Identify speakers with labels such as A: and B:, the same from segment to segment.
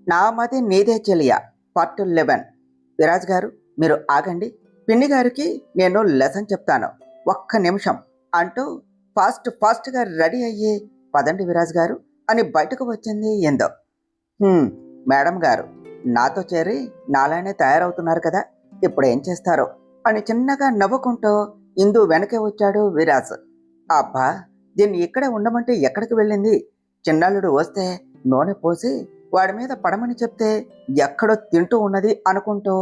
A: నా మతి నీదే చెలియా పార్ట్ 11. విరాజ్ గారు, మీరు ఆగండి. పిన్ని గారికి నేను లెసన్ చెప్తాను, ఒక్క నిమిషం అంటూ ఫాస్ట్గా రెడీ అయ్యి, పదండి విరాజ్ గారు అని బయటకు వచ్చింది ఎందో. మేడం గారు నాతో చేరి నాలానే తయారవుతున్నారు కదా, ఇప్పుడు ఏం చేస్తారో అని చిన్నగా నవ్వుకుంటూ ఇందు వెనకే వచ్చాడు విరాజ్. అబ్బా, దీన్ని ఇక్కడే ఉండమంటే ఎక్కడికి వెళ్ళింది? చిన్నల్లుడు వస్తే నూనె పోసి వాడి మీద పడమని చెప్తే ఎక్కడో తింటూ ఉన్నది అనుకుంటూ,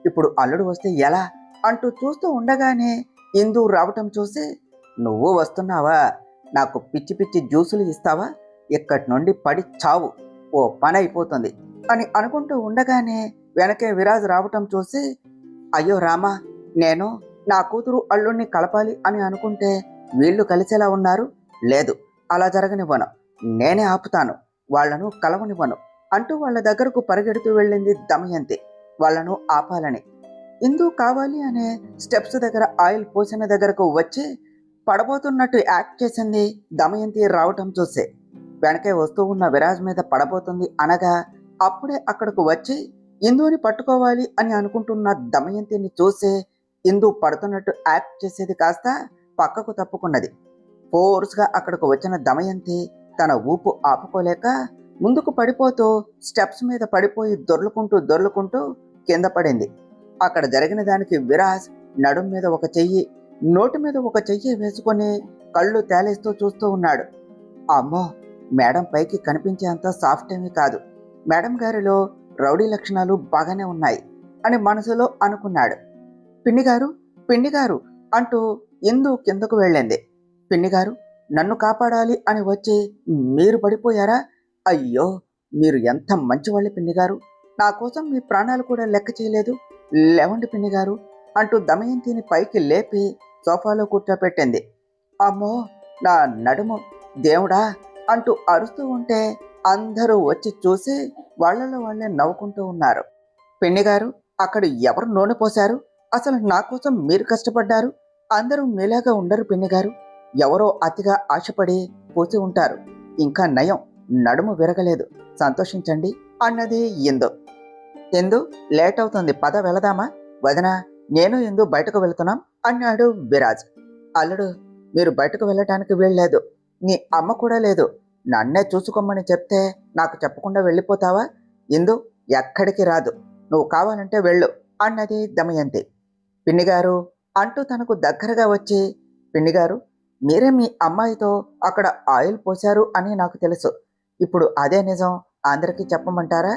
A: ఇప్పుడు అల్లుడు వస్తే ఎలా అంటూ చూస్తూ ఉండగానే ఇందు రావటం చూసి, నువ్వు వస్తున్నావా? నాకు పిచ్చి పిచ్చి జ్యూసులు ఇస్తావా? ఇక్కడి నుండి పడి చావు, ఓ పని అయిపోతుంది అని అనుకుంటూ ఉండగానే వెనకే విరాజ్ రావటం చూసి, అయ్యో రామా, నేను నా కూతురు అల్లుడిని కలపాలి అని అనుకుంటే వీళ్ళు కలిసేలా ఉన్నారు. లేదు, అలా జరగనివ్వను, నేనే ఆపుతాను, వాళ్లను కలవనివ్వను అంటూ వాళ్ళ దగ్గరకు పరిగెడుతూ వెళ్ళింది దమయంతి, వాళ్లను ఆపాలని. ఇందు కావాలి అనే స్టెప్స్ దగ్గర ఆయిల్ పోసిన దగ్గరకు వచ్చి పడబోతున్నట్టు యాక్ట్ చేసింది దమయంతి రావటం చూసి. వెనకే వస్తూ ఉన్న విరాజ్ మీద పడబోతుంది అనగా అప్పుడే అక్కడకు వచ్చి ఇందుని పట్టుకోవాలి అని అనుకుంటున్న దమయంతిని చూసి ఇందు పడుతున్నట్టు యాక్ట్ చేసేది కాస్త పక్కకు తప్పుకున్నది. ఫోర్స్గా అక్కడకు వచ్చిన దమయంతి తన ఊపు ఆపుకోలేక ముందుకు పడిపోతూ స్టెప్స్ మీద పడిపోయి దొర్లుకుంటూ కింద పడింది. అక్కడ జరిగిన దానికి విరాజ్ నడుం మీద ఒక చెయ్యి, నోటి మీద ఒక చెయ్యి వేసుకొని కళ్ళు తేలేస్తూ చూస్తూ ఉన్నాడు. అమ్మో, మేడం పైకి కనిపించేంత సాఫ్ట్ ఏమీ కాదు, మేడం గారిలో రౌడీ లక్షణాలు బాగానే ఉన్నాయి అని మనసులో అనుకున్నాడు. పిన్నిగారు అంటూ ఇందు కిందకు వెళ్ళింది. పిన్నిగారు, నన్ను కాపాడాలి అని వచ్చి మీరు పడిపోయారా? అయ్యో, మీరు ఎంత మంచివాళ్ళే పిన్నిగారు, నా కోసం మీ ప్రాణాలు కూడా లెక్క చేయలేదు, లేవండి పిన్నిగారు అంటూ దమయంతిని పైకి లేపి సోఫాలో కూర్చోపెట్టింది. అమ్మో, నా నడుము, దేవుడా అంటూ అరుస్తూ ఉంటే అందరూ వచ్చి చూసి వాళ్లలో వాళ్ళే నవ్వుకుంటూ ఉన్నారు. పిన్నిగారు, అక్కడ ఎవరు నూనె పోశారు? అసలు నా కోసం మీరు కష్టపడ్డారు, అందరూ మీలాగా ఉండరు పిన్నిగారు, ఎవరో అతిగా ఆశపడి పోసి ఉంటారు, ఇంకా నయం నడుము విరగలేదు, సంతోషించండి అన్నది ఇందు. ఎందు లేట్ అవుతుంది, పద వెళదామా? వదనా, నేను ఎందు బయటకు వెళుతున్నాం అన్నాడు విరాజ్. అల్లుడు, మీరు బయటకు వెళ్ళటానికి వీల్లేదు, నీ అమ్మ కూడా లేదు, నన్నే చూసుకోమని చెప్తే నాకు చెప్పకుండా వెళ్ళిపోతావా? ఇందు ఎక్కడికి రాదు, నువ్వు కావాలంటే వెళ్ళు అన్నది దమయంతి. పిన్నిగారు అంటూ తనకు దగ్గరగా వచ్చి, పిన్నిగారు, మీరే మీ అమ్మాయితో అక్కడ ఆయిల్ పోశారు అని నాకు తెలుసు, ఇప్పుడు అదే నిజం అందరికీ చెప్పమంటారా?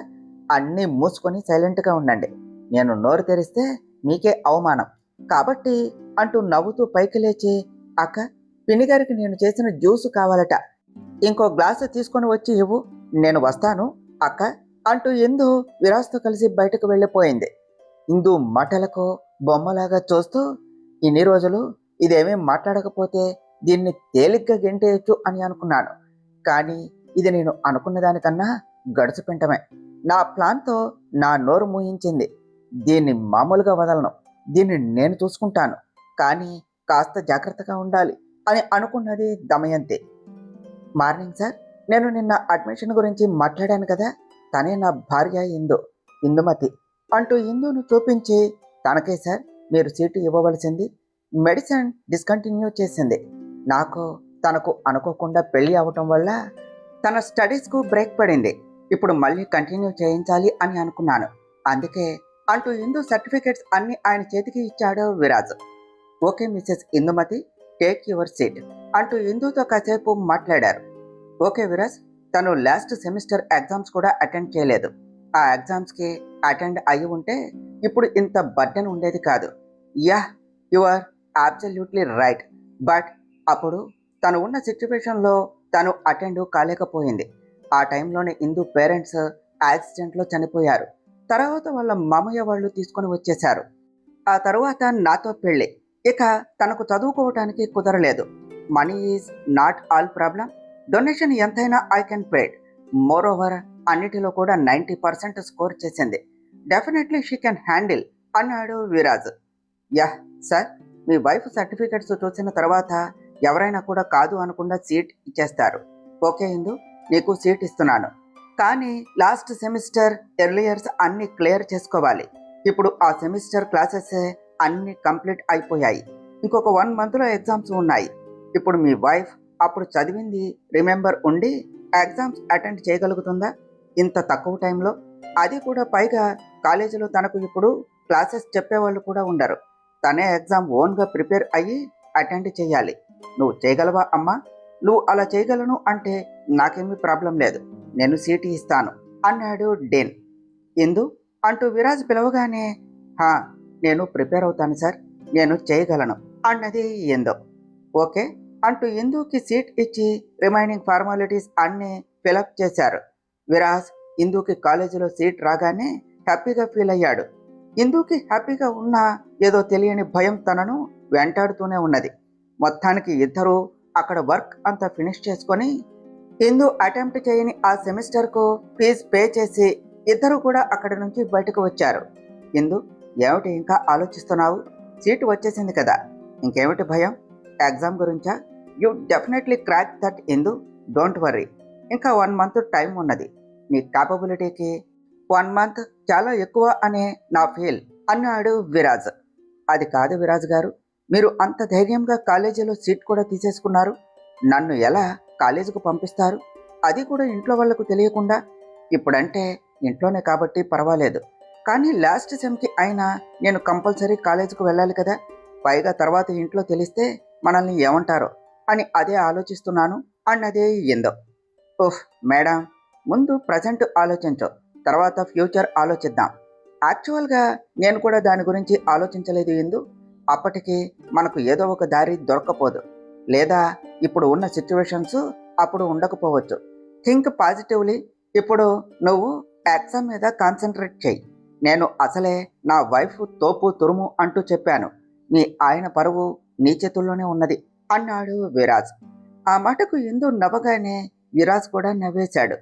A: అన్నీ మూసుకొని సైలెంట్గా ఉండండి, నేను నోరు తెరిస్తే మీకే అవమానం కాబట్టి అంటూ నవ్వుతూ పైకి లేచి, అక్క, పిన్నిగారికి నేను చేసిన జ్యూసు కావాలట, ఇంకో గ్లాసు తీసుకొని వచ్చి ఇవ్వు, నేను వస్తాను అక్క అంటూ ఇందు విరాజ్తో కలిసి బయటకు వెళ్ళిపోయింది. ఇందు మాటలకు బొమ్మలాగా చూస్తూ, ఇన్ని రోజులు ఇదేమీ మాట్లాడకపోతే దీన్ని తేలిగ్గా గెంటేయచ్చు అని అనుకున్నాను, కానీ ఇది నేను అనుకున్న దానికన్నా గడుచుపింటమే, నా ప్లాన్తో నా నోరు మూయించింది, దీన్ని మామూలుగా వదలను, దీన్ని నేను చూసుకుంటాను, కానీ కాస్త జాగ్రత్తగా ఉండాలి అని అనుకున్నది దమయంతి. మార్నింగ్ సార్, నేను నిన్న అడ్మిషన్ గురించి మాట్లాడాను కదా, తనే నా భార్య ఇందుమతి అంటూ ఇందును చూపించి, తనకే సార్ మీరు సీటు ఇవ్వవలసింది, మెడిసిన్ డిస్కంటిన్యూ చేసింది, నాకు తనకు అనుకోకుండా పెళ్లి అవటం వల్ల తన స్టడీస్కు బ్రేక్ పడింది, ఇప్పుడు మళ్ళీ కంటిన్యూ చేయించాలి అని అనుకున్నాను, అందుకే అంటూ ఇందు సర్టిఫికేట్స్ అన్ని ఆయన చేతికి ఇచ్చాడు Viraj. Okay Mrs Indumathi, take your seat అంటూ ఇందుతో కాసేపు మాట్లాడారు. ఓకే విరాజ్, తను లాస్ట్ సెమిస్టర్ ఎగ్జామ్స్ కూడా అటెండ్ చేయలేదు, ఆ ఎగ్జామ్స్కి అటెండ్ అయ్యి ఉంటే ఇప్పుడు ఇంత బర్డెన్ ఉండేది కాదు. Yeah, you are absolutely right, but అప్పుడు తను ఉన్న సిచ్యువేషన్లో తను అటెండ్ కాలేకపోయింది, ఆ టైంలోనే ఇందు పేరెంట్స్ యాక్సిడెంట్లో చనిపోయారు, తర్వాత వాళ్ళ మామయ్య వాళ్ళు తీసుకొని వచ్చేశారు, ఆ తర్వాత నాతో పెళ్ళి, ఇక తనకు చదువుకోవటానికి కుదరలేదు, money is not all problem, donation ఎంతైనా I can paid, moreover అన్నిటిలో కూడా 90% స్కోర్ చేసింది, డెఫినెట్లీ షీ కెన్ హ్యాండిల్ అన్నాడు విరాజ్. యా సార్, మీ వైఫ్ సర్టిఫికెట్స్ చూసిన తర్వాత ఎవరైనా కూడా కాదు అనకుండా సీట్ ఇచ్చేస్తారు. ఓకే ఇందు, నీకు సీట్ ఇస్తున్నాను. కానీ లాస్ట్ సెమిస్టర్ ఎర్లియర్స్ అన్ని క్లియర్ చేసుకోవాలి. ఇప్పుడు ఆ సెమిస్టర్ క్లాసెస్ అన్ని కంప్లీట్ అయిపోయాయి. ఇంకొక 1 monthలో ఎగ్జామ్స్ ఉన్నాయి. ఇప్పుడు మీ వైఫ్ అప్పుడు చదివింది రిమెంబర్ ఉండి ఎగ్జామ్స్ అటెండ్ చేయగలుగుతుందా ఇంత తక్కువ టైంలో? అది కూడా పైగా కాలేజీలో తనకు ఇప్పుడు క్లాసెస్ చెప్పేవాళ్ళు కూడా ఉండరు. తనే ఎగ్జామ్ ఓన్గా ప్రిపేర్ అయ్యి అటెండ్ చేయాలి. నువ్వు చేయగలవా అమ్మా? నువ్వు అలా చేయగలను అంటే నాకేమీ ప్రాబ్లం లేదు, నేను సీటు ఇస్తాను అన్నాడు డేన్. ఎందు అంటూ విరాజ్ పిలవగానే, హా, నేను ప్రిపేర్ అవుతాను సార్, నేను చేయగలను అన్నది ఎందో. ఓకే అంటూ ఇందుకి సీట్ ఇచ్చి రిమైనింగ్ ఫార్మాలిటీస్ అన్నీ ఫిలప్ చేశారు. విరాజ్ ఇందుకి కాలేజీలో సీట్ రాగానే హ్యాపీగా ఫీల్ అయ్యాడు. ఇందుకి హ్యాపీగా ఉన్నా ఏదో తెలియని భయం తనను వెంటాడుతూనే ఉన్నది. మొత్తానికి ఇద్దరూ అక్కడ వర్క్ అంతా ఫినిష్ చేసుకొని ఇందు అటెంప్ట్ చేయని ఆ సెమిస్టర్కు ఫీజు పే చేసి ఇద్దరు కూడా అక్కడి నుంచి బయటకు వచ్చారు. ఇందు, ఏమిటి ఇంకా ఆలోచిస్తున్నావు? సీటు వచ్చేసింది కదా, ఇంకేమిటి భయం? ఎగ్జామ్ గురించా? You definitely crack that Indu, don't worry. ఇంకా 1 month టైం ఉన్నది. నీ క్యాపబిలిటీకి 1 month చాలా ఎక్కువ అనే నా ఫీల్ అన్నాడు విరాజ్. అది కాదు విరాజ్ గారు, మీరు అంత ధైర్యంగా కాలేజీలో సీట్ కూడా తీసేసుకున్నారు. నన్ను ఎలా కాలేజీకి పంపిస్తారు? అది కూడా ఇంట్లో వాళ్లకు తెలియకుండా. ఇప్పుడంటే ఇంట్లోనే కాబట్టి పర్వాలేదు, కానీ లాస్ట్ సెమ్కి అయినా నేను కంపల్సరీ కాలేజీకి వెళ్ళాలి కదా. పైగా తర్వాత ఇంట్లో తెలిస్తే మనల్ని ఏమంటారో అని అదే ఆలోచిస్తున్నాను అన్నదే ఎందో. ఓహ్ మేడం, ముందు ప్రజెంట్ ఆలోచించు, తర్వాత ఫ్యూచర్ ఆలోచిద్దాం. యాక్చువల్గా నేను కూడా దాని గురించి ఆలోచించలేదు ఎందు. అప్పటికి మనకు ఏదో ఒక దారి దొరకపోదు, లేదా ఇప్పుడు ఉన్న సిచ్యువేషన్స్ అప్పుడు ఉండకపోవచ్చు. Think positively. ఇప్పుడు నువ్వు ఎగ్జామ్ మీద కాన్సన్ట్రేట్ చేయి. నేను అసలే నా వైఫ్ తోపు తురుము అంటూ చెప్పాను. మీ ఆయన పరువు నీ చేతుల్లోనే ఉన్నది అన్నాడు విరాజ్. ఆ మాటకు ఇందు నవ్వగానే విరాజ్ కూడా నవ్వేశాడు.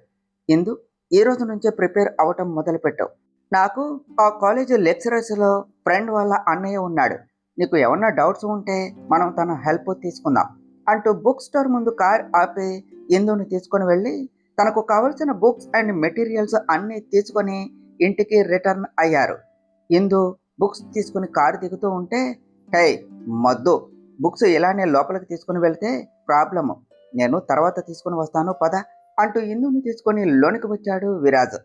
A: ఇందు, ఈ రోజు నుంచే ప్రిపేర్ అవటం మొదలుపెట్టావు. నాకు ఆ కాలేజీ లెక్చరర్స్లో ఫ్రెండ్ వాళ్ళ అన్నయ్య ఉన్నాడు. నీకు ఏమన్నా డౌట్స్ ఉంటే మనం తన హెల్ప్ తీసుకుందాం అంటూ బుక్ స్టోర్ ముందు కార్ ఆపి ఇందుని తీసుకొని వెళ్ళి తనకు కావలసిన బుక్స్ అండ్ మెటీరియల్స్ అన్నీ తీసుకొని ఇంటికి రిటర్న్ అయ్యారు. ఇందు బుక్స్ తీసుకుని కారు దిగుతూ ఉంటే, హే మద్దు, బుక్స్ ఇలానే లోపలికి తీసుకుని వెళ్తే ప్రాబ్లము, నేను తర్వాత తీసుకుని వస్తాను పద అంటూ ఇందుని తీసుకొని లోనికి వచ్చాడు విరాజ్.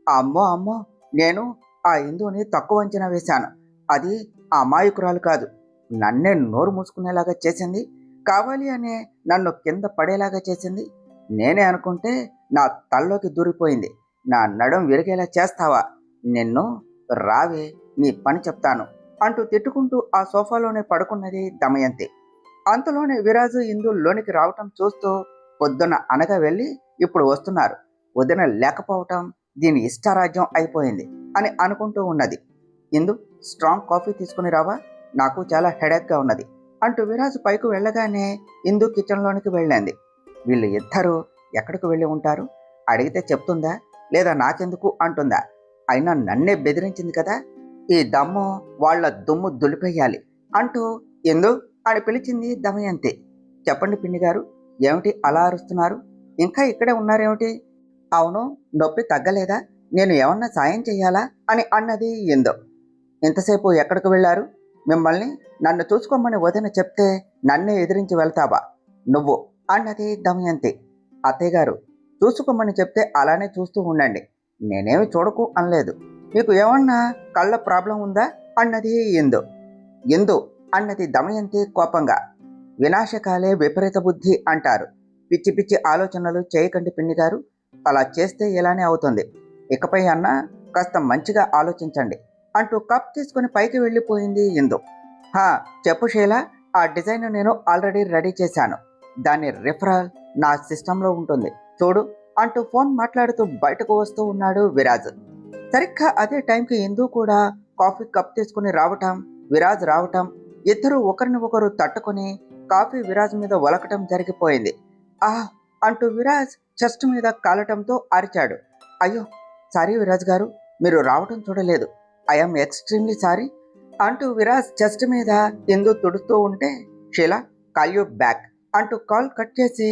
A: అమ్మో అమ్మో, నేను ఆ ఇందుని తక్కువ అంచనా వేశాను. అది అమాయకురాలు కాదు, నన్నే నోరు మూసుకునేలాగా చేసింది, కావాలి అనే నన్ను కింద పడేలాగా చేసింది. నేనే అనుకుంటే నా తల్లోకి దూరిపోయింది. నా నడుం విరిగేలా చేస్తావా? నిన్ను రావే, నీ పని చెప్తాను అంటూ తిట్టుకుంటూ ఆ సోఫాలోనే పడుకున్నది దమయంతి. అంతలోనే విరాజు ఇందు లోనికి రావటం చూస్తూ, పొద్దున అనగా వెళ్ళి ఇప్పుడు వస్తున్నారు, వదిన లేకపోవటం దీని ఇష్టారాజ్యం అయిపోయింది అని అనుకుంటూ ఉన్నది. ఇందు, స్ట్రాంగ్ కాఫీ తీసుకుని రావా, నాకు చాలా హెడేక్గా ఉన్నది అంటూ విరాజు పైకి వెళ్ళగానే ఇందు కిచెన్లోనికి వెళ్ళింది. వీళ్ళు ఇద్దరు ఎక్కడికి వెళ్ళి ఉంటారు? అడిగితే చెప్తుందా లేదా నాకెందుకు అంటుందా? అయినా నన్నే బెదిరించింది కదా, ఈ దమ్ము వాళ్ళ దుమ్ము దులిపేయాలి అంటూ ఇందు అని పిలిచింది దమయంతి. చెప్పండి పిన్ని గారు, ఏమిటి అలా అరుస్తున్నారు? ఇంకా ఇక్కడే ఉన్నారేమిటి? అవును, నొప్పి తగ్గలేదా? నేను ఏమన్నా సాయం చెయ్యాలా అని అన్నది ఇందు. ఇంతసేపు ఎక్కడికి వెళ్ళారు? మిమ్మల్ని నన్ను చూసుకోమని వదిన చెప్తే నన్నే ఎదిరించి వెళ్తావా నువ్వు అన్నది దమయంతి. అత్తయ్య గారు, చూసుకోమని చెప్తే అలానే చూస్తూ ఉండండి, నేనేమి చూడకు అనలేదు. మీకు ఏమన్నా కళ్ళ ప్రాబ్లం ఉందా అన్నది ఇందు. ఇందు అన్నది దమయంతి కోపంగా. వినాశకాలే విపరీత బుద్ధి అంటారు. పిచ్చి పిచ్చి ఆలోచనలు చేయకండి పిన్ని గారు, అలా చేస్తే ఇలానే అవుతుంది. ఇకపై అన్నా కాస్త మంచిగా ఆలోచించండి అంటూ కప్ తీసుకుని పైకి వెళ్ళిపోయింది ఇందు. హా, చెప్పు శైల, ఆ డిజైన్ నేను ఆల్రెడీ రెడీ చేశాను, దాని రిఫరల్ నా సిస్టంలో ఉంటుంది చూడు అంటూ ఫోన్ మాట్లాడుతూ బయటకు వస్తూ ఉన్నాడు విరాజ్. సరిగ్గా అదే టైంకి ఇందు కూడా కాఫీ కప్ తీసుకుని రావటం, విరాజ్ రావటం, ఇద్దరు ఒకరిని ఒకరు తట్టుకొని కాఫీ విరాజ్ మీద ఒలకటం జరిగిపోయింది. అంటూ విరాజ్ చెస్ట్ మీద కాలటంతో అరిచాడు. అయ్యో సారీ విరాజ్ గారు, మీరు రావటం చూడలేదు, ఐఎమ్ ఎక్స్ట్రీమ్లీ సారీ అంటూ విరాజ్ చెస్ట్ మీద ఇందు తుడుస్తూ ఉంటే, షీలా కాల్ యూ బ్యాక్ అంటూ కాల్ కట్ చేసి,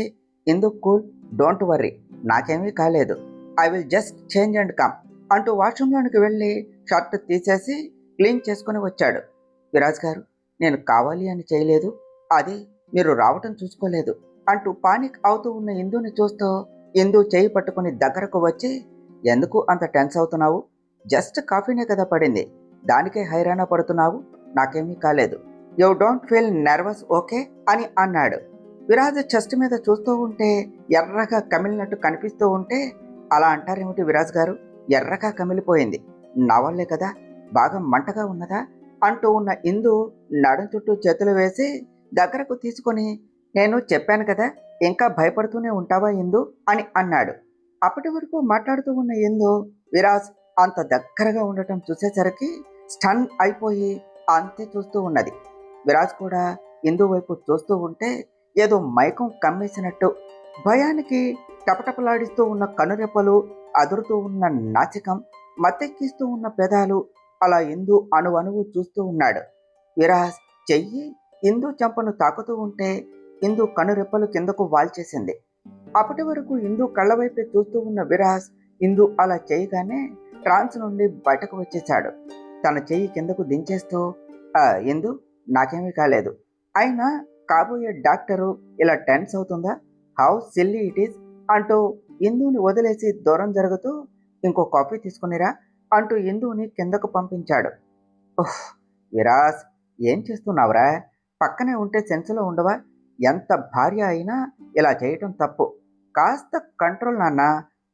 A: ఇందు కూల్, డోంట్ వర్రీ, నాకేమీ కాలేదు, I will just change and come అంటూ వాష్రూమ్లోనికి వెళ్ళి షర్ట్ తీసేసి క్లీన్ చేసుకుని వచ్చాడు. విరాజ్ గారు, నేను కావాలి అని చేయలేదు, అది మీరు రావటం చూసుకోలేదు అంటూ పానిక్ అవుతూ ఉన్న ఇందుని చూస్తూ ఇందు చేయి పట్టుకుని దగ్గరకు వచ్చి, ఎందుకు అంత టెన్స్ అవుతున్నావు? జస్ట్ కాఫీనే కదా పడింది, దానికే హైరాణ పడుతున్నావు, నాకేమీ కాలేదు, you don't feel nervous okay అని అన్నాడు. విరాజ్ చెస్ట్ మీద చూస్తూ ఉంటే ఎర్రగా కమిలినట్టు కనిపిస్తూ ఉంటే, అలా అంటారేమిటి విరాజ్ గారు, ఎర్రగా కమిలిపోయింది, నా వల్లే కదా, బాగా మంటగా ఉన్నదా అంటూ ఉన్న ఇందు నడుం చుట్టూ చేతులు వేసి దగ్గరకు తీసుకొని, నేను చెప్పాను కదా, ఇంకా భయపడుతూనే ఉంటావా ఇందు అని అన్నాడు. అప్పటి వరకు మాట్లాడుతూ ఉన్న ఇందు విరాజ్ అంత దగ్గరగా ఉండటం చూసేసరికి స్టన్ అయిపోయి అంతే చూస్తూ ఉన్నది. విరాజ్ కూడా ఇందు వైపు చూస్తూ ఉంటే ఏదో మైకం కమ్మేసినట్టు భయానికి టపటపలాడిస్తూ ఉన్న కనురెప్పలు, అదురుతూ ఉన్న నాసికం, మత్తెక్కిస్తూ ఉన్న పెదాలు, అలా ఇందు అణువణువు చూస్తూ ఉన్నాడు. విరాజ్ చెయ్యి ఇందు చెంపను తాకుతూ ఉంటే ఇందు కనురెప్పలు కిందకు వాల్చేసింది. అప్పటి వరకు ఇందు కళ్ళ వైపే చూస్తూ ఉన్న విరాజ్ ఇందు అలా చేయగానే ట్రాన్స్ నుండి బయటకు వచ్చేశాడు. తన చెయ్యి కిందకు దించేస్తూ, ఇందు నాకేమీ కాలేదు, అయినా కాబోయే డాక్టరు ఇలా టెన్స్ అవుతుందా, హౌ సిల్లీ ఇట్ ఈస్ అంటూ ఇందుని వదిలేసి దూరం జరుగుతూ, ఇంకో కాఫీ తీసుకునిరా అంటూ ఇందుని కిందకు పంపించాడు. ఓహ్ విరాజ్, ఏం చేస్తున్నావురా, పక్కనే ఉంటే సెన్స్లో ఉండవా, ఎంత భార్య అయినా ఇలా చేయటం తప్పు, కాస్త కంట్రోల్ నాన్న.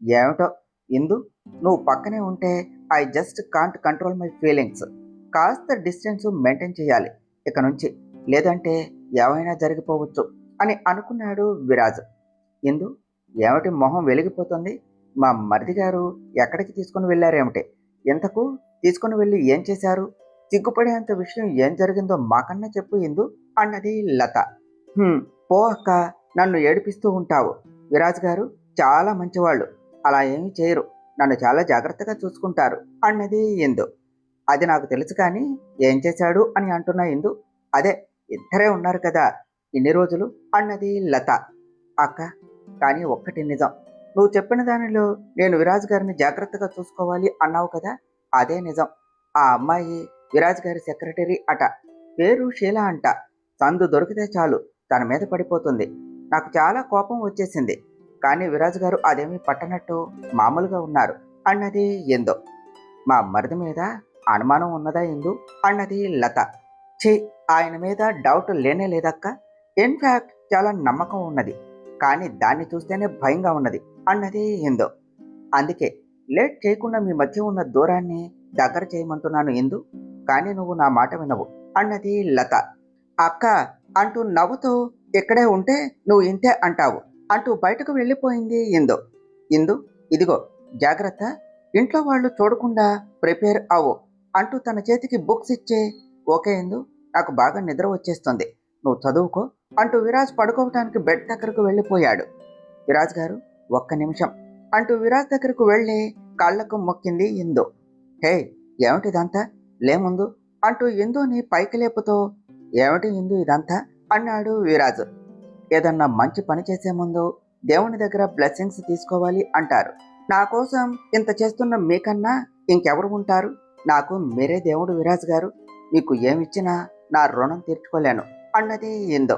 A: ఏమిటో ఇందు, నువ్వు పక్కనే ఉంటే I just can't control my feelings, కాస్త డిస్టెన్స్ మెయింటైన్ చేయాలి ఇక నుంచి, లేదంటే ఏమైనా జరిగిపోవచ్చు అని అనుకున్నాడు విరాజ్. ఇందు, ఏమిటి మొహం వెలిగిపోతుంది, మా మరిది గారు ఎక్కడికి తీసుకుని వెళ్ళారేమిటి, ఇంతకు తీసుకుని వెళ్ళి ఏం చేశారు, సిగ్గుపడేంత విషయం ఏం జరిగిందో మాకన్నా చెప్పు ఇందు అన్నది లత. పో అక్క, నన్ను ఏడిపిస్తూ ఉంటావు, విరాజ్ గారు చాలా మంచివాళ్ళు, అలా ఏమీ చేయరు, నన్ను చాలా జాగ్రత్తగా చూసుకుంటారు అన్నది ఇందు. అది నాకు తెలుసు కానీ ఏం చేశాడు అని అంటున్నా ఇందు, అదే ఇద్దరే ఉన్నారు కదా ఇన్ని రోజులు అన్నది లత. అక్క, కానీ ఒక్కటి నిజం, నువ్వు చెప్పిన దానిలో నేను విరాజ్ గారిని జాగ్రత్తగా చూసుకోవాలి అన్నావు కదా, అదే నిజం. ఆ అమ్మాయి విరాజ్ గారి సెక్రటరీ అట, పేరు షీలా అంట, సందు దొరికితే చాలు తన మీద పడిపోతుంది. నాకు చాలా కోపం వచ్చేసింది, కానీ విరాజ్ గారు అదేమీ పట్టనట్టు మామూలుగా ఉన్నారు అన్నది ఇందు. మా మరిది మీద అనుమానం ఉన్నదా ఇందు అన్నది లత. ఛీ, ఆయన మీద డౌట్ లేనే లేదక్క, ఇన్ఫ్యాక్ట్ చాలా నమ్మకం ఉన్నది, కానీ దాన్ని చూస్తేనే భయంగా ఉన్నది అన్నది ఇందు. అందుకే లేట్ చేయకుండా మీ మధ్య ఉన్న దూరాన్ని దగ్గర చేయమంటున్నాను ఇందు, కానీ నువ్వు నా మాట వినవు అన్నది లత. అక్క అంటూ నవ్వుతూ, ఇక్కడే ఉంటే నువ్వు ఇంతే అంటావు అంటూ బయటకు వెళ్ళిపోయింది ఇందు. ఇందు, ఇదిగో జాగ్రత్త, ఇంట్లో వాళ్ళు చూడకుండా ప్రిపేర్ అవ్వు అంటూ తన చేతికి బుక్స్ ఇచ్చే, ఓకే ఇందు, నాకు బాగా నిద్ర వచ్చేస్తుంది, నువ్వు చదువుకో అంటూ విరాజ్ పడుకోవటానికి బెడ్ దగ్గరకు వెళ్ళిపోయాడు. విరాజ్ గారు ఒక్క నిమిషం అంటూ విరాజ్ దగ్గరకు వెళ్ళి కాళ్లకు మొక్కింది ఇందు. హే, ఏమిటిదంతా, లేముందు అంటూ ఇందుని పైకి లేపుతో, ఏమిటి ఇందు ఇదంతా అన్నాడు విరాజ్. ఏదన్నా మంచి పని చేసే ముందు దేవుని దగ్గర బ్లెస్సింగ్స్ తీసుకోవాలి అంటారు, నా కోసం ఇంత చేస్తున్న మీకన్నా ఇంకెవరు ఉంటారు, నాకు మీరే దేవుడు విరాజ్ గారు, మీకు ఏమిచ్చినా నా రుణం తీర్చుకోలేను అన్నది ఇందు.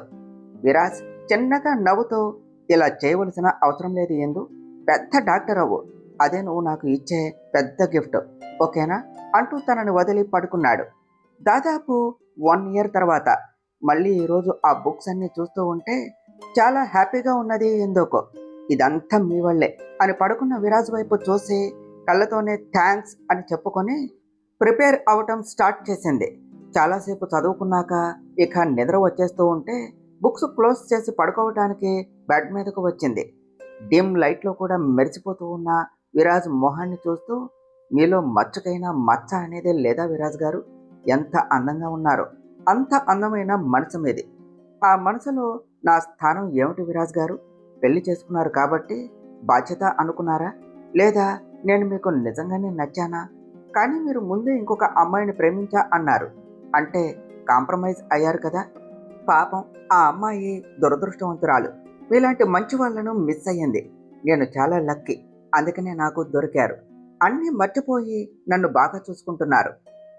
A: విరాజ్ చిన్నగా నవ్వుతూ, ఇలా చేయవలసిన అవసరం లేదు ఇందు, పెద్ద డాక్టర్ అవ్వు, అదే నువ్వు నాకు ఇచ్చే పెద్ద గిఫ్ట్, ఓకేనా అంటూ తనని వదిలి పడుకున్నాడు. దాదాపు 1 ఇయర్ తర్వాత మళ్ళీ ఈరోజు ఆ బుక్స్ అన్ని చూస్తూ ఉంటే చాలా హ్యాపీగా ఉన్నది ఎందుకో. ఇదంతా మీ వల్లే అని పడుకున్న విరాజ్ వైపు చూసి కళ్ళతోనే థ్యాంక్స్ అని చెప్పుకొని ప్రిపేర్ అవటం స్టార్ట్ చేసింది. చాలాసేపు చదువుకున్నాక ఇక నిద్ర వచ్చేస్తూ ఉంటే బుక్స్ క్లోజ్ చేసి పడుకోవటానికి బెడ్ మీదకు వచ్చింది. డిమ్ లైట్లో కూడా మెరిసిపోతూ ఉన్న విరాజ్ మొహాన్ని చూస్తూ, మీలో మచ్చకైనా మచ్చ అనేదే లేదా విరాజ్ గారు, ఎంత అందంగా ఉన్నారో, అంత అందమైన మనసు మీది, ఆ మనసులో నా స్థానం ఏమిటి విరాజ్ గారు, పెళ్లి చేసుకున్నారు కాబట్టి బాధ్యత అనుకున్నారా, లేదా నేను మీకు నిజంగానే నచ్చానా, కానీ మీరు ముందే ఇంకొక అమ్మాయిని ప్రేమించా అన్నారు, అంటే కాంప్రమైజ్ అయ్యారు కదా, పాపం ఆ అమ్మాయి దురదృష్టవంతురాలు, మీలాంటి మంచి వాళ్ళను మిస్ అయ్యింది, నేను చాలా లక్కీ, అందుకనే నాకు దొరికారు. అన్నీ మర్చిపోయి నన్ను బాగా చూసుకుంటున్నారు.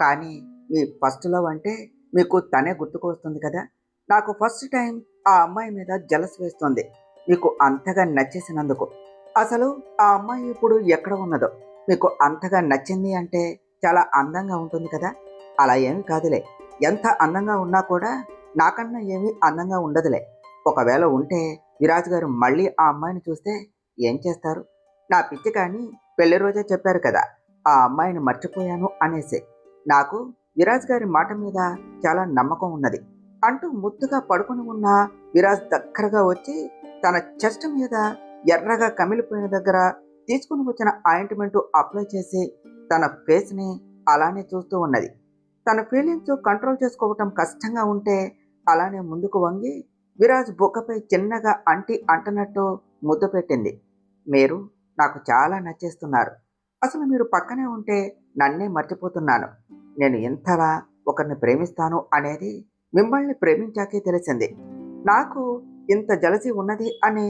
A: కానీ మీ ఫస్ట్ లవ్ అంటే మీకు తనే గుర్తుకు వస్తుంది కదా. నాకు ఫస్ట్ టైం ఆ అమ్మాయి మీద జలస్ వేస్తుంది, మీకు అంతగా నచ్చేసినందుకు. అసలు ఆ అమ్మాయి ఇప్పుడు ఎక్కడ ఉన్నదో మీకు అంతగా నచ్చింది అంటే చాలా అందంగా ఉంటుంది కదా. అలా ఏమీ కాదులే, ఎంత అందంగా ఉన్నా కూడా నాకన్నా ఏమీ అందంగా ఉండదులే. ఒకవేళ ఉంటే విరాజ్ గారు మళ్ళీ ఆ అమ్మాయిని చూస్తే ఏం చేస్తారు? నా పిచ్చి కానీ పెళ్లి రోజే చెప్పారు కదా ఆ అమ్మాయిని మర్చిపోయాను అనేసి. నాకు విరాజ్ గారి మాట మీద చాలా నమ్మకం ఉన్నది అంటూ ముద్దుగా పడుకుని ఉన్న విరాజ్ దగ్గరగా వచ్చి తన చెస్ట్ మీద ఎర్రగా కమిలిపోయిన దగ్గర తీసుకుని వచ్చిన ఆయింట్మెంట్ అప్లై చేసి తన ఫేస్ని అలానే చూస్తూ ఉన్నది. తన ఫీలింగ్స్ కంట్రోల్ చేసుకోవటం కష్టంగా ఉంటే అలానే ముందుకు వంగి విరాజ్ బుక్కపై చిన్నగా అంటనట్టు ముద్దు పెట్టింది. మీరు నాకు చాలా నచ్చేస్తున్నారు. అసలు మీరు పక్కనే ఉంటే నన్నే మర్చిపోతున్నాను. నేను ఎంతలా ఒకరిని ప్రేమిస్తాను అనేది మిమ్మల్ని ప్రేమించాకే తెలిసింది. నాకు ఇంత జలసి ఉన్నది అని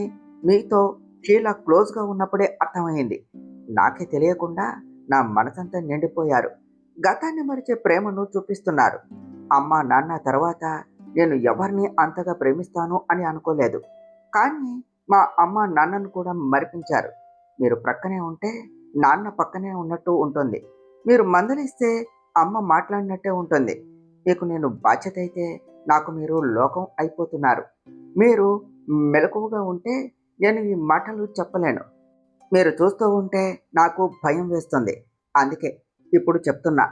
A: మీతో షీలా క్లోజ్గా ఉన్నప్పుడే అర్థమైంది. నాకే తెలియకుండా నా మనసంతా నిండిపోయారు. గతాన్ని మరిచే ప్రేమను చూపిస్తున్నారు. అమ్మ నాన్న తర్వాత నేను ఎవరిని అంతగా ప్రేమిస్తాను అని అనుకోలేదు. కానీ మా అమ్మ నాన్నను కూడా మరిపించారు. మీరు ప్రక్కనే ఉంటే నాన్న పక్కనే ఉన్నట్టు ఉంటుంది. మీరు మందలిస్తే అమ్మ మాట్లాడినట్టే ఉంటుంది. మీకు నేను బాధ్యత అయితే నాకు మీరు లోకం అయిపోతున్నారు. మీరు మెలకువగా ఉంటే నేను ఈ మాటలు చెప్పలేను. మీరు చూస్తూ ఉంటే నాకు భయం వేస్తుంది. అందుకే ఇప్పుడు చెప్తున్నా,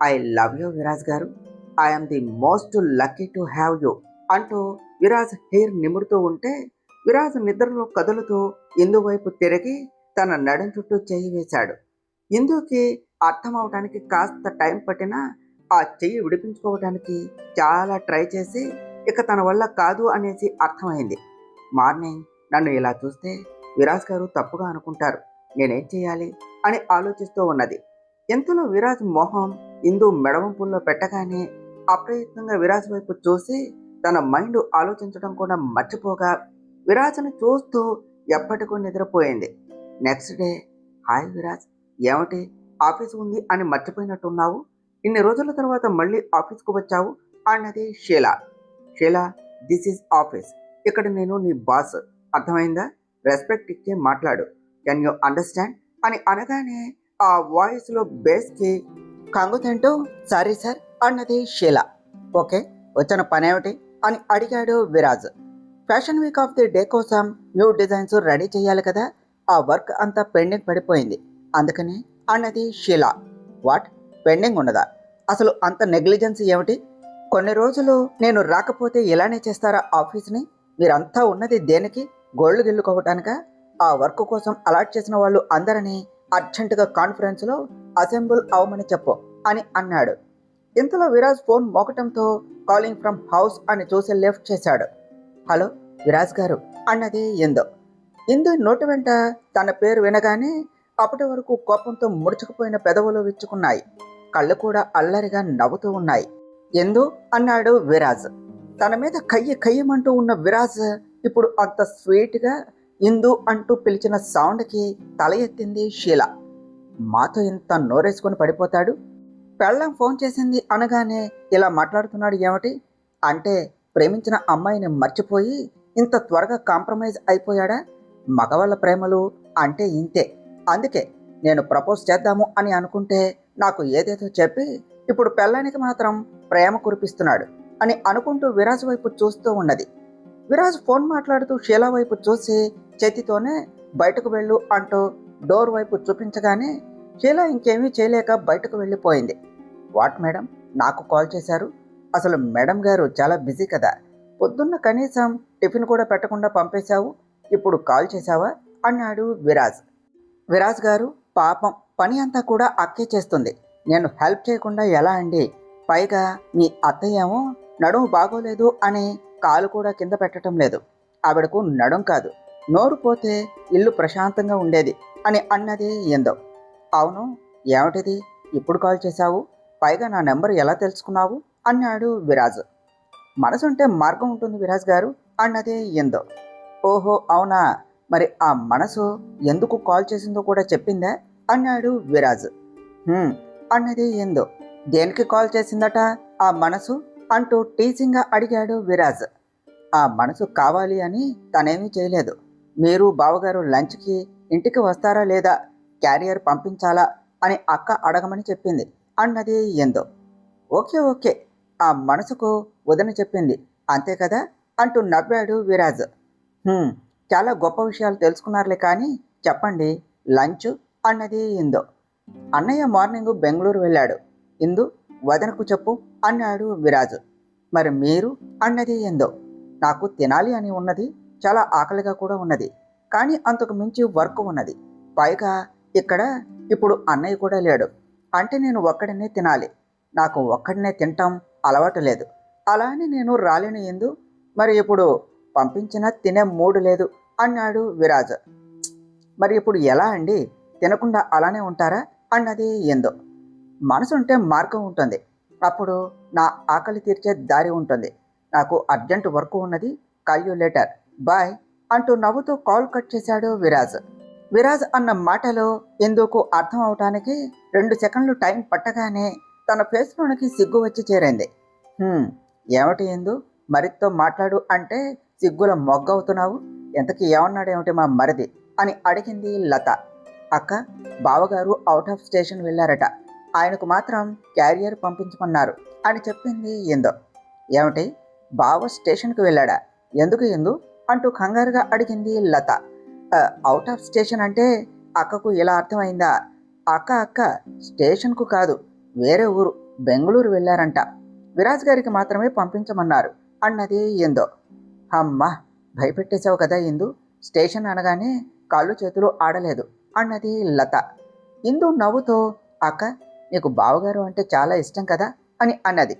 A: ఐ లవ్ యూ విరాజ్ గారు. I'm the most lucky to have you అంటూ విరాజ్ హెయిర్ నిమురుతూ ఉంటే విరాజ్ నిద్రలో కదులుతూ ఇందు వైపు తిరిగి తన నడుం చుట్టూ చెయ్యి వేశాడు. ఇందుకి అర్థం అవడానికి కాస్త టైం పట్టినా ఆ చెయ్యి విడిపించుకోవడానికి చాలా ట్రై చేసి ఇక తన వల్ల కాదు అనేసి అర్థమైంది. మార్నింగ్ నన్ను ఇలా చూస్తే విరాజ్ గారు తప్పుగా అనుకుంటారు, నేనేం చేయాలి అని ఆలోచిస్తూ ఉన్నది. ఎంతలో విరాజ్ మొహం ఇందు మెడవంపుల్లో పెట్టగానే అప్రయత్నంగా విరాజ్ వైపు చూసి తన మైండ్ ఆలోచించడం కూడా మర్చిపోగా విరాజ్ని చూస్తూ ఎప్పటికో నిద్రపోయింది. నెక్స్ట్ డే, హాయ్ విరాజ్, ఏమిటి ఆఫీస్ ఉంది అని మర్చిపోయినట్టున్నావు? ఇన్ని రోజుల తర్వాత మళ్ళీ ఆఫీస్కు వచ్చావు అన్నది Sheela. Sheela, this is office. ఇక్కడ నేను నీ బాస్, అర్థమైందా? రెస్పెక్ట్ ఇచ్చే మాట్లాడు. కెన్ యూ అండర్స్టాండ్ అని అనగానే ఆ వాయిస్లో బేస్కి కంగు తింటూ సారీ సార్ అన్నది షీలా. ఓకే, వచ్చిన పనేమిటి అని అడిగాడు Viraj. Fashion week off the day కోసం న్యూ డిజైన్స్ రెడీ చేయాలి కదా, ఆ వర్క్ అంతా పెండింగ్ పడిపోయింది అందుకని అన్నది షీలా. వాట్, పెండింగ్ ఉన్నదా? అసలు అంత నెగ్లిజెన్స్ ఏమిటి? కొన్ని రోజులు నేను రాకపోతే ఇలానే చేస్తారా ఆఫీస్ని? మీరంతా ఉన్నది దేనికి? గోల్డ్ గిల్లుకోవటానిక? ఆ వర్క్ కోసం అలాట్ చేసిన వాళ్ళు అందరినీ అర్జెంటుగా కాన్ఫరెన్స్లో అసెంబుల్ అవ్వమని చెప్పు అని అన్నాడు. ఇంతలో విరాజ్ ఫోన్ మోగటంతో కాలింగ్ ఫ్రమ్ హౌస్ అని చూసి లిఫ్ట్ చేశాడు. హలో విరాజ్ గారు అన్నది ఇందు. ఇందు నోటి వెంట తన పేరు వినగానే అప్పటి వరకు కోపంతో ముడుచుకుపోయిన పెదవులు విచ్చుకున్నాయి. కళ్ళు కూడా అల్లరిగా నవ్వుతూ ఉన్నాయి. ఎందు అన్నాడు విరాజ్. తన మీద కయ్యమంటూ ఉన్న విరాజ్ ఇప్పుడు అంత స్వీట్గా ఇందు అంటూ పిలిచిన సౌండ్కి తల ఎత్తింది షీలా. మాతో ఇంత నోరేసుకొని పడిపోతాడు? పెళ్ళం ఫోన్ చేసింది అనగానే ఇలా మాట్లాడుతున్నాడు ఏమిటి? అంటే ప్రేమించిన అమ్మాయిని మర్చిపోయి ఇంత త్వరగా కాంప్రమైజ్ అయిపోయాడా? మగవాళ్ళ ప్రేమలు అంటే ఇంతే. అందుకే నేను ప్రపోజ్ చేద్దాము అని అనుకుంటే నాకు ఏదేదో చెప్పి ఇప్పుడు పెళ్ళానికి మాత్రం ప్రేమ కురిపిస్తున్నాడు అని అనుకుంటూ విరాజ్ వైపు చూస్తూ ఉన్నది. విరాజ్ ఫోన్ మాట్లాడుతూ షీలా వైపు చూసి చేతితోనే బయటకు వెళ్ళు అంటూ డోర్ వైపు చూపించగానే షీలా ఇంకేమీ చేయలేక బయటకు వెళ్ళిపోయింది. వాట్ మేడం, నాకు కాల్ చేశారు? అసలు మేడం గారు చాలా బిజీ కదా, పొద్దున్న కనీసం టిఫిన్ కూడా పెట్టకుండా పంపేశావు, ఇప్పుడు కాల్ చేశావా అన్నాడు విరాజ్. విరాజ్ గారు పాపం పని అంతా కూడా అక్కే చేస్తుంది, నేను హెల్ప్ చేయకుండా ఎలా అండి? పైగా మీ అత్తయ్య ఏమో నడుము బాగోలేదు అని కాలు కూడా కింద పెట్టడం లేదు. ఆవిడకు నడుం కాదు, నోరు పోతే ఇల్లు ప్రశాంతంగా ఉండేది అని అన్నది ఏందో. అవును, ఏమిటిది ఇప్పుడు కాల్ చేశావు? పైగా నా నెంబర్ ఎలా తెలుసుకున్నావు అన్నాడు విరాజ్. మనసుంటే మార్గం ఉంటుంది విరాజ్ గారు అన్నది ఏందో. ఓహో అవునా, మరి ఆ మనసు ఎందుకు కాల్ చేసిందో కూడా చెప్పిందా అన్నాడు విరాజ్. "హ్మ్" అన్నది ఇందు. దేనికి కాల్ చేసిందట ఆ మనసు అంటూ టీజింగ్గా అడిగాడు విరాజ్. ఆ మనసు కావాలి అని తనేమీ చేయలేదు. మీరు బావగారు లంచ్కి ఇంటికి వస్తారా లేదా, క్యారియర్ పంపించాలా అని అక్క అడగమని చెప్పింది అన్నది ఇందు. ఓకే ఓకే, ఆ మనసుకు వదిన చెప్పింది అంతే కదా అంటూ నవ్వాడు విరాజ్. "హ్మ్, చాలా గొప్ప విషయాలు తెలుసుకున్నారులే కానీ చెప్పండి, లంచ్ అన్నది ఇందు. అన్నయ్య మార్నింగ్ బెంగళూరు వెళ్ళాడు. ఇందు వదనకు చెప్పు అన్నాడు విరాజు. మరి మీరు అన్నది ఇందు. నాకు తినాలి అని ఉన్నది, చాలా ఆకలిగా కూడా ఉన్నది, కానీ అంతకు మించి వర్క్ ఉన్నది. పైగా ఇక్కడ ఇప్పుడు అన్నయ్య కూడా లేడు, అంటే నేను ఒక్కడినే తినాలి. నాకు ఒక్కడినే తింటాం అలవాటు లేదు. అలా అని నేను రాలేను ఇందు. మరి ఇప్పుడు పంపించినా తినే మూడు లేదు అన్నాడు విరాజ్. మరి ఇప్పుడు ఎలా అండి, తినకుండా అలానే ఉంటారా అన్నది ఇందు. మనసుంటే మార్గం ఉంటుంది, అప్పుడు నా ఆకలి తీర్చే దారి ఉంటుంది. నాకు అర్జెంట్ వర్క్ ఉన్నది, కాల్యులేటర్ బాయ్ అంటూ నవ్వుతూ కాల్ కట్ చేశాడు విరాజ్. విరాజ్ అన్న మాటలో ఇందుకు అర్థం అవటానికి 2 సెకండ్లు టైం పట్టగానే తన ఫేస్లోనికి సిగ్గు వచ్చి చేరింది. "హ్మ్, ఏమిటి ఇందు, మరితో మాట్లాడు అంటే సిగ్గుల మొగ్గవుతున్నావు, ఎంతకీ ఏమన్నాడేమిటి మా మరిది అని అడిగింది లత. అక్క, బావగారు అవుట్ ఆఫ్ స్టేషన్ వెళ్ళారట, ఆయనకు మాత్రం క్యారియర్ పంపించమన్నారు అని చెప్పింది ఇందు. ఏమిటి, బావ స్టేషన్కి వెళ్ళాడా, ఎందుకు ఇందు అంటూ కంగారుగా అడిగింది లత. అవుట్ ఆఫ్ స్టేషన్ అంటే అక్కకు ఇలా అర్థమైందా? అక్క అక్క, స్టేషన్కు కాదు, వేరే ఊరు బెంగళూరు వెళ్ళారంట, విరాజ్ గారికి మాత్రమే పంపించమన్నారు అన్నది ఇందు. అమ్మా, భయపెట్టేశావు కదా ఇందు, స్టేషన్ అనగానే కాళ్ళు చేతులు ఆడలేదు అన్నది లత. ఇందు నవ్వుతో, అక్క, నీకు బావగారు అంటే చాలా ఇష్టం కదా అని అన్నది.